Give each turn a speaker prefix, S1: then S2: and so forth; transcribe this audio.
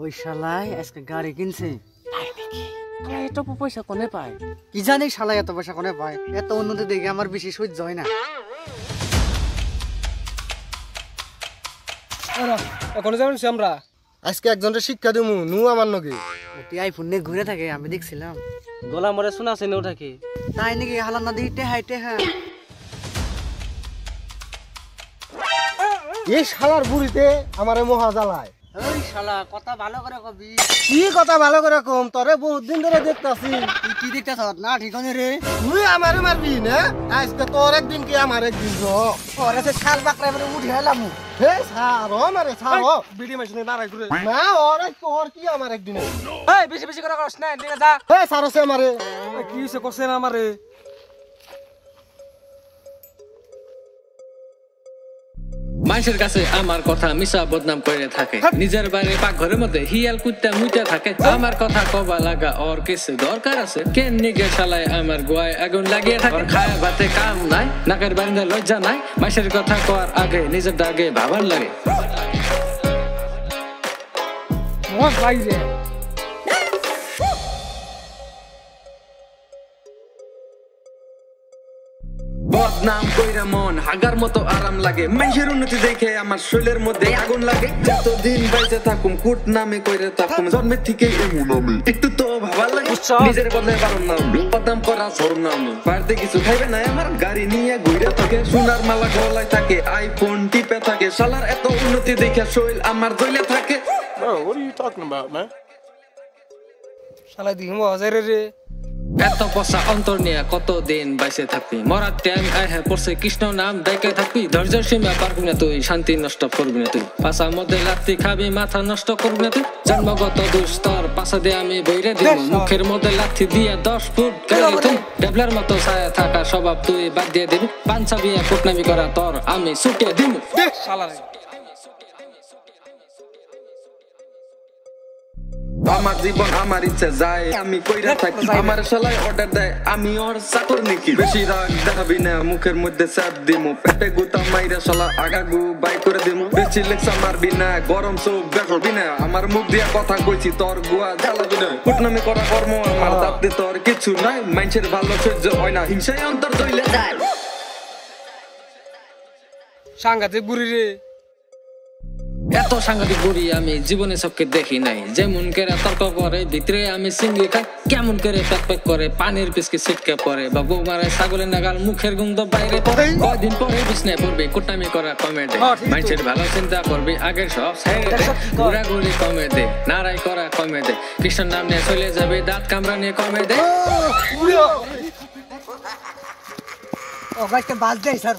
S1: ওই শালাই আজকে গাড়ি কিনছে।
S2: এত পয়সা কোনে পায়?
S1: কি জানি শালাই এত পয়সা কোনে পায়। এত উন্নতি দেখে আমার বেশি সহ্য হয় না।
S2: এখন যাবেন আমরা
S3: আজকে একজনের শিক্ষা দেবো নু আমার নগে
S1: ওটি আইফোন নিয়ে ঘুরে থাকে, আমি দেখছিলাম।
S2: গোলা মরে শোনা আছে ওটাকে
S1: তাই নাকি? হালান না দিতে হাইটে হ্যাঁ।
S3: এই শালার বুড়িতে আমারে মহা জ্বালায়।
S1: ওই শালা কথা ভালো করে কবি।
S3: কি কথা ভালো করে কম, তোরে বহুত দিন ধরে দেখতাছি।
S1: তুই কি দেখতেছ না? ঠিকানে রে
S3: তুই আমারে মারবি না? আজকে তোর একদিন কি আমার একদিন
S1: ওরে সে শাল বাকরা এবারে উঠে এলাম।
S3: হে ছাড়ো আমারে ছাড়ো।
S2: বিডি মেশিনে নারাই ঘুরে
S3: না ওরে তোর কি আমার একদিন?
S2: এই বেশি বেশি করে করছ না এদিকে যা।
S3: হে ছাড়ো সে আমারে।
S2: কি হইছে করছেন আমারে?
S4: মানুষের কাছে আমার কথা মিশা বদনাম করে থাকে, নিজের বাইরে পাকঘরের মধ্যে হিয়াল কুত্তা মুইতে থাকে। আমার কথা কবা লাগা ওর কিছু দরকার আছে? কেন নিগে শালায় আমার গোয়ায় আগুন লাগিয়ে থাকে। খায় ভাতে কাম নাই, নাকের বারিন্দা লজ্জা নাই। মানুষের কথা কওয়ার আগে নিজের আগে ভাবার লাগে। বদনাম কইরা মন হাগার মতো আরাম লাগে। মানুষের উন্নতি দেখে আমার শরীরের মধ্যে আগুন লাগে। যতদিন বাইচে থাকুম কুট নামে কইরা থাকুম, জন্মের থেকে এমন আমি একটু তো ভাবা লাগে। নিজের বদলে পারুম না বদনাম করা সরম না। বাড়িতে কিছু খাইবে না আমার, গাড়ি নিয়ে ঘুরে থাকে, সোনার মালা গলায় থাকে, আইফোন টিপে থাকে। শালার এত উন্নতি দেখে শরীর আমার জ্বলে থাকে।
S2: শালা দিহি মজারে রে।
S4: এত পয়সা অন্তর নিয়ে কতদিন বাইসে থাকবি? মরার টাইম আহে পড়ছে কৃষ্ণ নাম দেখে থাকবি। ধৈর্যের সীমা পারবি না তুই, শান্তি নষ্ট করবি না তুই। পাশার মধ্যে লাত্তি খাবি, মাথা নষ্ট করবি না তুই। জন্মগত দুস্তর পাশা দিয়ে আমি বইরে দিব, মুখের মধ্যে লাথি দিয়ে 10 ফুট গেলে তুই। ডেবলার মতো ছায়া থাকা স্বভাব তুই বাদ দিয়ে দিবি। পাঞ্চা বিয়া কুটনামি করা তোর আমি ছুটিয়ে দিব। আমার জীবন আমার ইচ্ছা যায়, আমি কইরা থাকি। আমার শালাই অর্ডার দেয়, আমি ওর চাকর নাকি। বেশি রাগ দেখাবি না, মুখের মধ্যে চাপ দিমু। পেটে গুতা মাইরা শালা আগাগু বাই করে দিমু। বেশি লেকচা মারবি না, গরম চোখ দেখাবি না। আমার মুখ দিয়া কথা কইছি, তোর গুয়া জ্বালাবি না। কুটনামি করা কর্ম আমার দাপতে তোর কিছু নাই। মানুষের ভালো সহ্য হয় না, হিংসায় অন্তর জ্বলে যায়।
S2: সাংঘাতিক বুড়ি রে।
S4: এত সাংঘাতিক বুড়ি আমি জীবনে চোখে দেখি নাই। যেমন করে তর্ক করে ভিতরে আমি সিঙ্গি খাই, কেমন করে প্যাক প্যাক করে পানির পিসকে ছিটকে পড়ে। বা বউ মারে ছাগলের নাগাল, মুখের গন্ধ বাইরে পড়ে। কয়দিন পরে বিছনায় পড়বে, কুটামি করা কমে দে। মানুষের ভালো চিন্তা করবি, আগের সব ছেড়ে দে। ঘোরাঘুরি কমে দে, নারাই করা কমে দে। কৃষ্ণের নাম নিয়ে চলে যাবে, দাঁত কামড়া নিয়ে কমে দে।
S1: ও গাছটা বাজ দেয় স্যার।